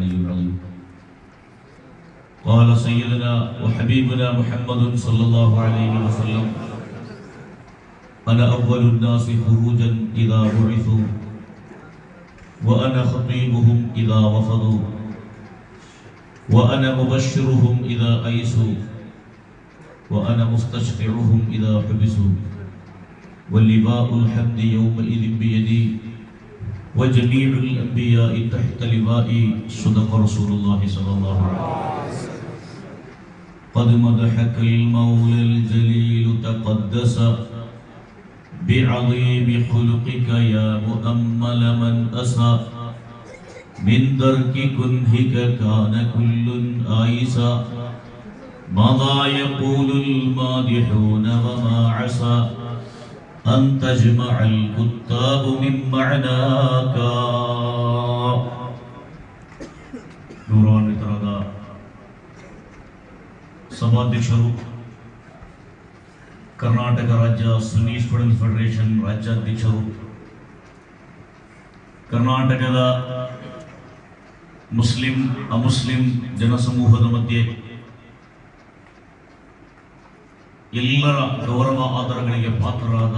العلي العظيم. قال سيدنا وحبيبنا محمد صلى الله عليه وسلم: أنا أول الناس خروجا إذا بعثوا وأنا خطيبهم إذا وفدوا وأنا مبشرهم إذا أيسوا وأنا مستشفعهم إذا حبسوا واللواء الحمد يومئذ بيدي وجميع الأنبياء تحت لوائي. صدق رسول الله صلى الله عليه وسلم. قد مدحك المولى الجليل تقدس بعظيم خلقك يا مؤمل من أسى من درك كنهك كان كل آيسا ماذا يقول المادحون وما عسى أن تجمع الكتاب من معناك. ಗೌರವಾನ್ವಿತರಾದ ಸಭಾಧ್ಯಕ್ಷರು, ಕರ್ನಾಟಕ ರಾಜ್ಯ ಸುನ್ನಿ student federation ರಾಜ್ಯಾಧ್ಯಕ್ಷರು, ಕರ್ನಾಟಕದ ಮುಸ್ಲಿಂ ಅಮುಸ್ಲಿಂ ಜನಸಮೂಹದ ಮಧ್ಯೆ ಎಲ್ಲರ ಗೌರವ ಆದರಗಳಿಗೆ ಪಾತ್ರರಾದ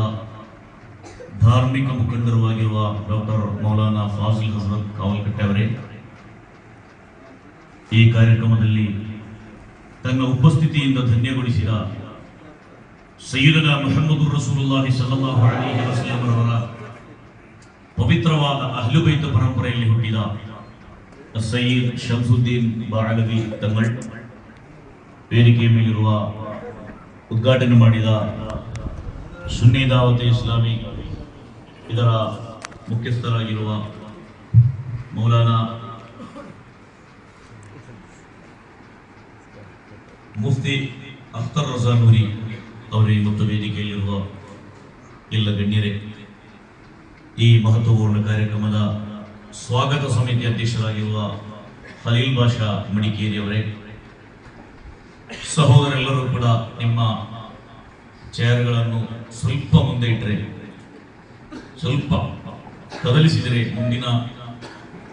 ಧಾರ್ಮಿಕ ಮುಖಂಡರು ಆಗಿರುವ ಡಾಕ್ಟರ್ ಮೌಲಾನಾ ಫಾಜಿಲ್ ಹಜರತ್ ಕಾವಲ್ಕಟ್ಟೆ ಅವರೇ, ಈ ಕಾರ್ಯಕ್ರಮದಲ್ಲಿ ತನ್ನ ಉಪಸ್ಥಿತಿಯಿಂದ ಧನ್ಯಗೊಳಿಸಿದ ಸಯ್ಯಿದನಾ ಮುಹಮ್ಮದ್ ರಸೂಲುಲ್ಲಾಹಿ ಸಲ್ಲಲ್ಲಾಹು ಅಲೈಹಿ ವಸಲ್ಲಂ ಅವರ ಪವಿತ್ರವಾದ ಅಹ್ಲು ಬೈತ್ ಪರಂಪರೆಯಲ್ಲಿ ಹುಟ್ಟಿದ ಸಯ್ಯಿದ್ ಶಂಸುದ್ದೀನ್ ಬಾಅಲವಿ ತಂಗಳ್, ವೇದಿಕೆಯ ಮೇಲಿರುವ ಉದ್ಘಾಟನೆ ಮಾಡಿದ ಸುನ್ನಿ ದಾವತ್ ಇಸ್ಲಾಮಿ ಇದರ ಮುಖ್ಯಸ್ಥರಾಗಿರುವ ಮೌಲಾನಾ ಮುಫ್ತಿ ಅಖ್ತರ್ ರಜಾ ನೂರಿ ಅವರೇ ಮತ್ತು ವೇದಿಕೆಯಲ್ಲಿರುವ ಎಲ್ಲ ಗಣ್ಯರೇ, ಈ ಮಹತ್ವಪೂರ್ಣ ಕಾರ್ಯಕ್ರಮದ ಸ್ವಾಗತ ಸಮಿತಿ ಅಧ್ಯಕ್ಷರಾಗಿರುವ ಖಲೀಲ್ ಬಾಷಾ ಮಡಿಕೇರಿಯವರೇ, ಸಹೋದರೆಲ್ಲರೂ ಕೂಡ ನಿಮ್ಮ ಚೇರ್ಗಳನ್ನು ಸ್ವಲ್ಪ ಮುಂದೆ ಇಟ್ಟರೆ, ಸ್ವಲ್ಪ ಕದಲಿಸಿದರೆ ಮುಂದಿನ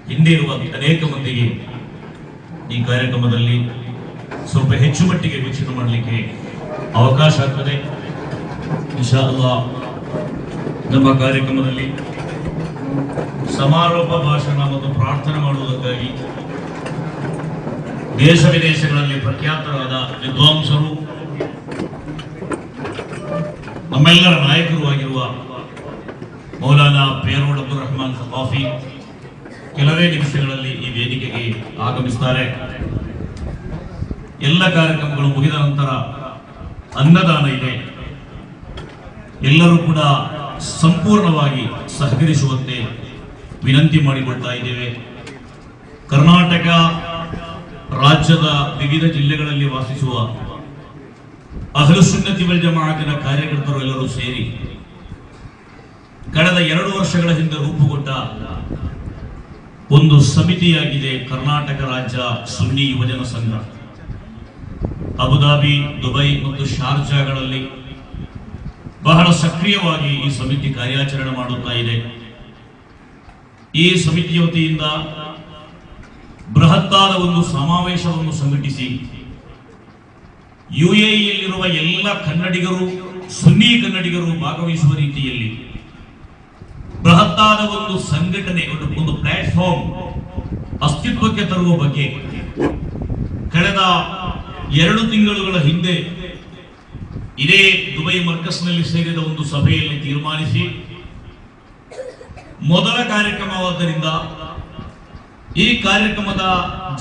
ಹಿಂದೆ ಇರುವ ಅನೇಕ ಮಂದಿಗೆ ಈ ಕಾರ್ಯಕ್ರಮದಲ್ಲಿ ಸ್ವಲ್ಪ ಹೆಚ್ಚು ಮಟ್ಟಿಗೆ ವೀಕ್ಷಣೆ ಮಾಡಲಿಕ್ಕೆ ಅವಕಾಶ ಆಗ್ತದೆ. ಇನ್ಶಾ ಅಲ್ಲಾಹ್ ನಮ್ಮ ಕಾರ್ಯಕ್ರಮದಲ್ಲಿ ಸಮಾರೋಪ ಭಾಷಣ ಮತ್ತು ಪ್ರಾರ್ಥನೆ ಮಾಡುವುದಕ್ಕಾಗಿ ದೇಶ ವಿದೇಶಗಳಲ್ಲಿ ಪ್ರಖ್ಯಾತರಾದ ವಿದ್ವಾಂಸರು, ನಮ್ಮೆಲ್ಲರ ನಾಯಕರು ಆಗಿರುವ ಮೌಲಾನಾ ಪೇರೋಡ್ ಅಬ್ದುಲ್ ರಹಮಾನ್ ಸಖಾಫಿ ಕೆಲವೇ ನಿಮಿಷಗಳಲ್ಲಿ ಈ ವೇದಿಕೆಗೆ ಆಗಮಿಸುತ್ತಾರೆ. ಎಲ್ಲ ಕಾರ್ಯಕ್ರಮಗಳು ಮುಗಿದ ನಂತರ ಅನ್ನದಾನ ಇದೆ. ಎಲ್ಲರೂ ಕೂಡ ಸಂಪೂರ್ಣವಾಗಿ ಸಹಕರಿಸುವಂತೆ ವಿನಂತಿ ಮಾಡಿಕೊಳ್ತಾ ಇದ್ದೇವೆ. ಕರ್ನಾಟಕ ರಾಜ್ಯದ ವಿವಿಧ ಜಿಲ್ಲೆಗಳಲ್ಲಿ ವಾಸಿಸುವ ಅಹ್ಲು ಸುನ್ನತಿ ವಲ್ ಜಮಾಅತಿನ ಕಾರ್ಯಕರ್ತರು ಎಲ್ಲರೂ ಸೇರಿ ಕಳೆದ 2 ವರ್ಷಗಳ ಹಿಂದೆ ರೂಪುಗೊಂಡ ಒಂದು ಸಮಿತಿಯಾಗಿದೆ ಕರ್ನಾಟಕ ರಾಜ್ಯ ಸುನ್ನಿ ಯುವಜನ ಸಂಘ. ಅಬುದಾಬಿ, ದುಬೈ ಮತ್ತು ಶಾರ್ಜಾಗಳಲ್ಲಿ ಬಹಳ ಸಕ್ರಿಯವಾಗಿ ಈ ಸಮಿತಿ ಕಾರ್ಯಾಚರಣೆ ಮಾಡುತ್ತಾ ಇದೆ. ಈ ಸಮಿತಿಯ ವತಿಯಿಂದ ಬೃಹತ್ತಾದ ಒಂದು ಸಮಾವೇಶವನ್ನು ಸಂಘಟಿಸಿ ಯುಎಇಯಲ್ಲಿರುವ ಎಲ್ಲ ಕನ್ನಡಿಗರು, ಸುನ್ನಿ ಕನ್ನಡಿಗರು ಭಾಗವಹಿಸುವ ರೀತಿಯಲ್ಲಿ ಬೃಹತ್ತಾದ ಒಂದು ಸಂಘಟನೆ, ಒಂದು ಪ್ಲಾಟ್ಫಾರ್ಮ್ ಅಸ್ತಿತ್ವಕ್ಕೆ ತರುವ ಬಗ್ಗೆ ಕಳೆದ 2 ತಿಂಗಳುಗಳ ಹಿಂದೆ ಇದೇ ದುಬೈ ಮರ್ಕಸ್ನಲ್ಲಿ ಸೇರಿದ ಒಂದು ಸಭೆಯಲ್ಲಿ ತೀರ್ಮಾನಿಸಿ, ಮೊದಲ ಕಾರ್ಯಕ್ರಮವಾದ್ದರಿಂದ ಈ ಕಾರ್ಯಕ್ರಮದ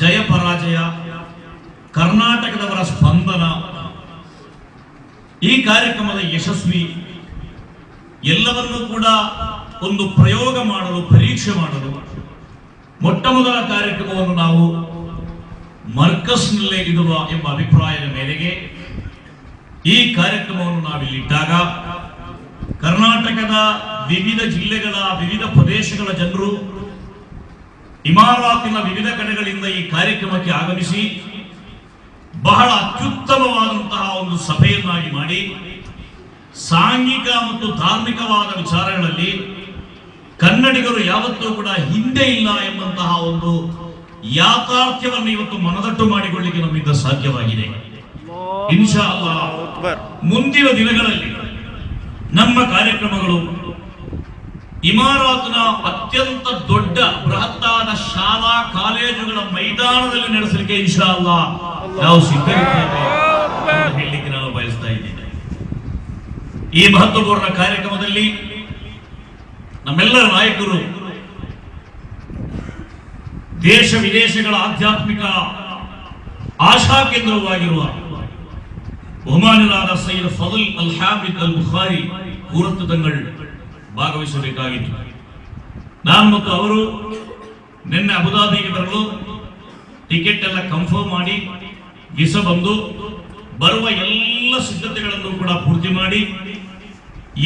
ಜಯ ಪರಾಜಯ, ಕರ್ನಾಟಕದವರ ಸ್ಪಂದನ, ಈ ಕಾರ್ಯಕ್ರಮದ ಯಶಸ್ವಿ ಎಲ್ಲವನ್ನೂ ಕೂಡ ಒಂದು ಪ್ರಯೋಗ ಮಾಡಲು, ಪರೀಕ್ಷೆ ಮಾಡಲು ಮೊಟ್ಟ ಮೊದಲ ಕಾರ್ಯಕ್ರಮವನ್ನು ನಾವು ಮರ್ಕಸ್ನಲ್ಲೇ ಇಡುವ ಎಂಬ ಅಭಿಪ್ರಾಯದ ಮೇರೆಗೆ ಈ ಕಾರ್ಯಕ್ರಮವನ್ನು ನಾವಿಲ್ಲಿಟ್ಟಾಗ ಕರ್ನಾಟಕದ ವಿವಿಧ ಜಿಲ್ಲೆಗಳ, ವಿವಿಧ ಪ್ರದೇಶಗಳ ಜನರು ಇಮಾರಾತಿನ ವಿವಿಧ ಕಡೆಗಳಿಂದ ಈ ಕಾರ್ಯಕ್ರಮಕ್ಕೆ ಆಗಮಿಸಿ ಬಹಳ ಅತ್ಯುತ್ತಮವಾದಂತಹ ಒಂದು ಸಭೆಯನ್ನಾಗಿ ಮಾಡಿ ಸಾಂಘಿಕ ಮತ್ತು ಧಾರ್ಮಿಕವಾದ ವಿಚಾರಗಳಲ್ಲಿ ಕನ್ನಡಿಗರು ಯಾವತ್ತೂ ಕೂಡ ಹಿಂದೆ ಇಲ್ಲ ಎಂಬಂತಹ ಒಂದು ಯಾಥಾರ್ಥ್ಯವನ್ನು ಇವತ್ತು ಮನದಟ್ಟು ಮಾಡಿಕೊಳ್ಳಿಕ್ಕೆ ನಮ್ಮಿಂದ ಸಾಧ್ಯವಾಗಿದೆ. ಇನ್ಶಾ ಅಲ್ಲಾಹ್ ಮುಂದಿನ ದಿನಗಳಲ್ಲಿ ನಮ್ಮ ಕಾರ್ಯಕ್ರಮಗಳು ಇಮಾರಾತ್ನ ಅತ್ಯಂತ ದೊಡ್ಡ ಬೃಹತ್ತಾದ ಶಾಲಾ ಕಾಲೇಜುಗಳ ಮೈದಾನದಲ್ಲಿ ನಡೆಸಲಿಕ್ಕೆ ಇನ್ಶಾ ಅಲ್ಲಾಹ್ ನಾವು ಸಿದ್ಧರಿದ್ದೇವೆ ಅಂತ ಹೇಳಲಿಕ್ಕೆ ನಾನು ಬಯಸ್ತಾ ಇದ್ದೇನೆ. ಈ ಮಹತ್ವಪೂರ್ಣ ಕಾರ್ಯಕ್ರಮದಲ್ಲಿ ನಮ್ಮೆಲ್ಲರ ನಾಯಕರು ದೇಶ ವಿದೇಶಗಳ ಆಧ್ಯಾತ್ಮಿಕ ಆಶಾ ಕೇಂದ್ರವಾಗಿರುವ ಬಹುಮಾನ್ಯರಾದ ಸೈಯದ್ ಫضಲ್ ಅಲ್ ಹಾಮಿದ್ ಅಲ್ ಬುಖಾರಿ ಕೂರತ್ತದಂಗಳ್ ಭಾಗವಹಿಸಬೇಕಾಗಿತ್ತು. ನಾನು ಮತ್ತು ಅವರು ನಿನ್ನೆ ಅಬುದಾಬಿಗೆ ಬರಲು ಟಿಕೆಟ್ ಎಲ್ಲ ಕನ್ಫರ್ಮ್ ಮಾಡಿ ವೀಸಾ ಬಂದು ಬರುವ ಎಲ್ಲ ಸಿದ್ಧತೆಗಳನ್ನು ಕೂಡ ಪೂರ್ತಿ ಮಾಡಿ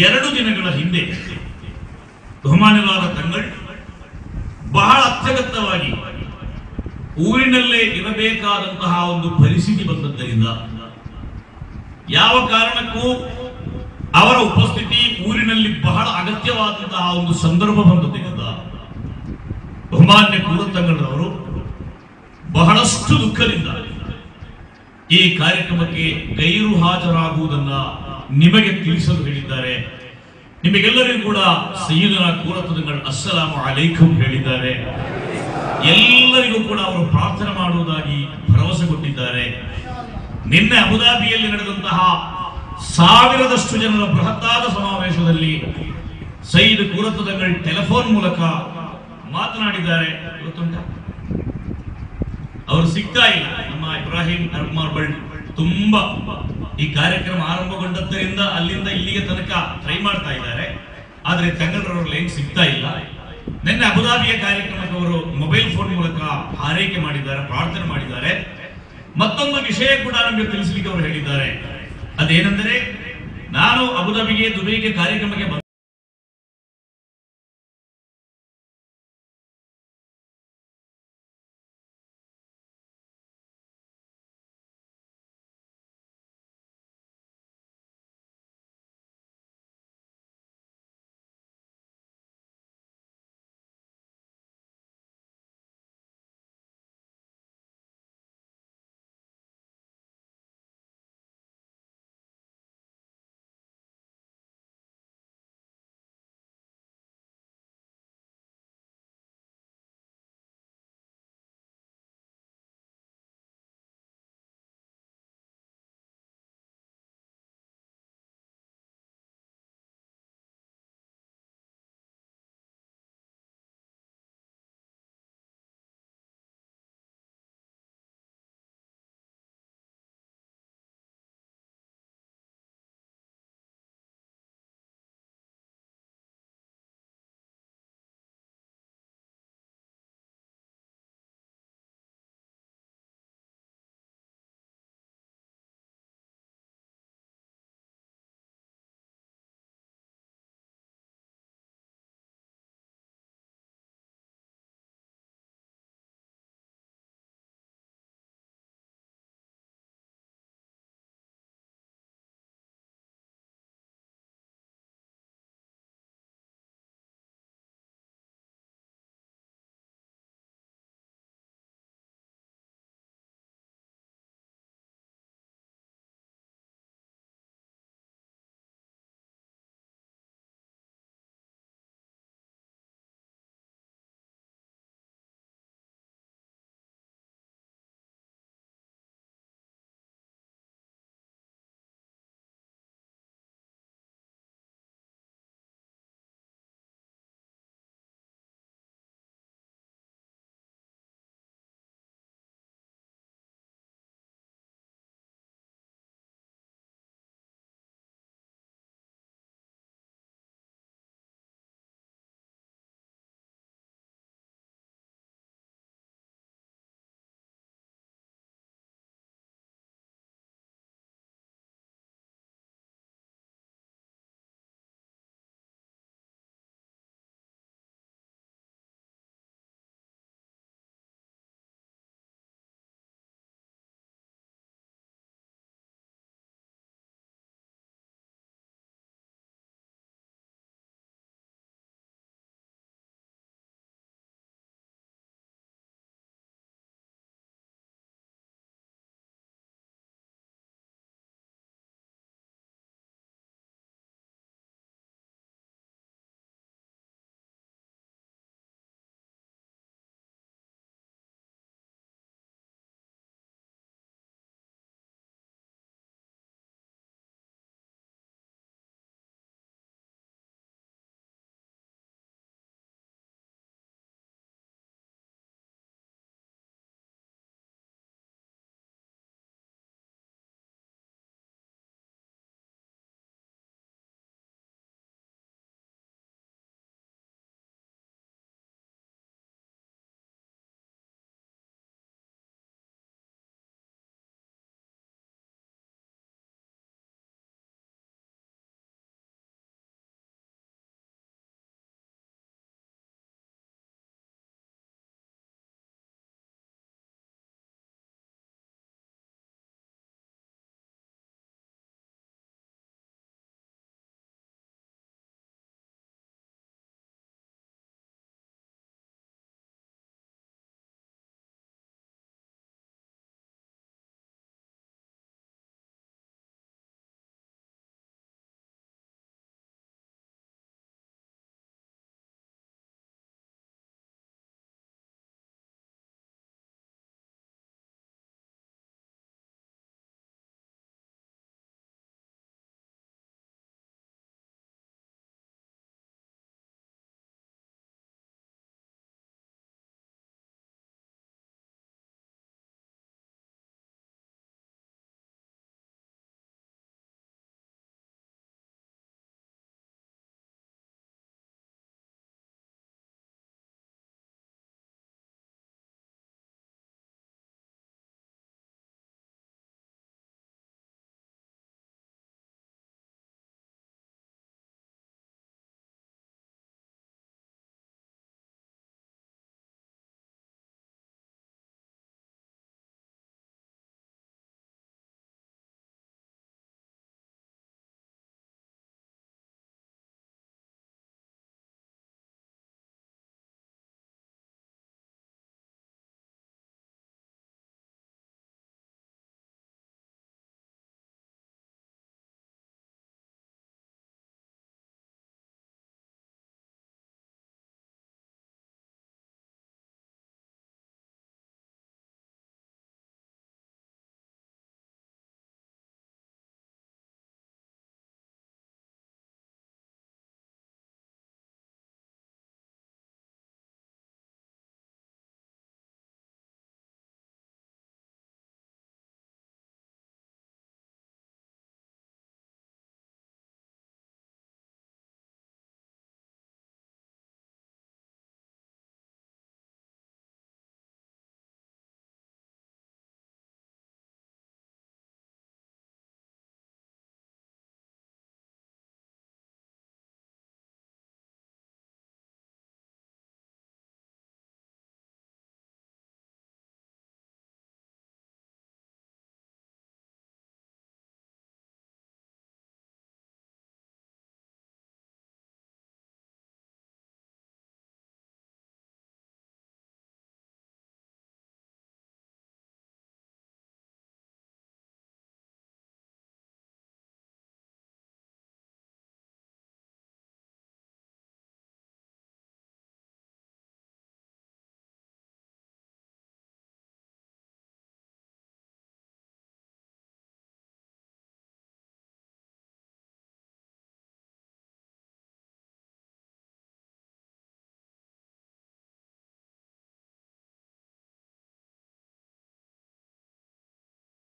2 ದಿನಗಳ ಹಿಂದೆ ಬಹುಮಾನ್ಯರಾದ ತಂಗಳ್ ಬಹಳ ಅತ್ಯಗತ್ಯವಾಗಿ ಊರಿನಲ್ಲೇ ಇರಬೇಕಾದಂತಹ ಒಂದು ಪರಿಸ್ಥಿತಿ ಬಂದದ್ದರಿಂದ ಯಾವ ಕಾರಣಕ್ಕೂ ಅವರ ಉಪಸ್ಥಿತಿ ಊರಿನಲ್ಲಿ ಬಹಳ ಅಗತ್ಯವಾದಂತಹ ಒಂದು ಸಂದರ್ಭ ಬಂದದ್ದರಿಂದ ಬಹುಮಾನ್ಯ ಕೂರತ್ತಂಗಳರವರು ಬಹಳಷ್ಟು ದುಃಖದಿಂದ ಈ ಕಾರ್ಯಕ್ರಮಕ್ಕೆ ಗೈರು ಹಾಜರಾಗುವುದನ್ನ ನಿಮಗೆ ತಿಳಿಸಲು ಹೇಳಿದ್ದಾರೆ. ನಿಮಗೆಲ್ಲರಿಗೂ ಕೂಡ ಸಯ್ಯಿದನ ಕೂರತ್ತದಂಗಳ್ ಅಸ್ಸಲಾಮು ಅಲೈಕುಂ ಹೇಳಿದ್ದಾರೆ. ಎಲ್ಲರಿಗೂ ಕೂಡ ಅವರು ಪ್ರಾರ್ಥನೆ ಮಾಡುವುದಾಗಿ ಭರವಸೆ ಕೊಟ್ಟಿದ್ದಾರೆ. ನಿನ್ನೆ ಅಬುದಾಬಿಯಲ್ಲಿ ನಡೆದಂತಹ 1000ದಷ್ಟು ಜನರ ಬೃಹತ್ತಾದ ಸಮಾವೇಶದಲ್ಲಿ ಸಯ್ಯಿದ್ ಕೂರತ್ತದಂಗಳ್ ಟೆಲಿಫೋನ್ ಮೂಲಕ ಮಾತನಾಡಿದ್ದಾರೆ. ಇವತ್ತುಂಟ ಅವರು ಸಿಗ್ತಾ ಇಲ್ಲ. ನಮ್ಮ ಇಬ್ರಾಹಿಂ ಅರ್ಮಾರ್ಬಳ್ ತುಂಬಾ ಈ ಕಾರ್ಯಕ್ರಮ ಆರಂಭಗೊಂಡದ್ದರಿಂದ ಅಲ್ಲಿಂದ ಇಲ್ಲಿಗೆ ತನಕ ಟ್ರೈ ಮಾಡ್ತಾ ಇದ್ದಾರೆ. ಆದ್ರೆ ತಂಗಳರವರ ಲೈನ್ ಸಿಗ್ತಾ ಇಲ್ಲ. ನಿನ್ನೆ ಅಬುದಾಬಿಯ ಕಾರ್ಯಕ್ರಮಕ್ಕೆ ಅವರು ಮೊಬೈಲ್ ಫೋನ್ ಮೂಲಕ ಹಾರೈಕೆ ಮಾಡಿದ್ದಾರೆ, ಪ್ರಾರ್ಥನೆ ಮಾಡಿದ್ದಾರೆ. ಮತ್ತೊಂದು ವಿಷಯ ಕೂಡ ನಮಗೆ ತಿಳಿಸಲಿಕ್ಕೆ ಅವರು ಹೇಳಿದ್ದಾರೆ. ಅದೇನೆಂದರೆ, ನಾನು ಅಬುದಾಬಿಗೆ ದುಬೈಗೆ ಕಾರ್ಯಕ್ರಮಕ್ಕೆ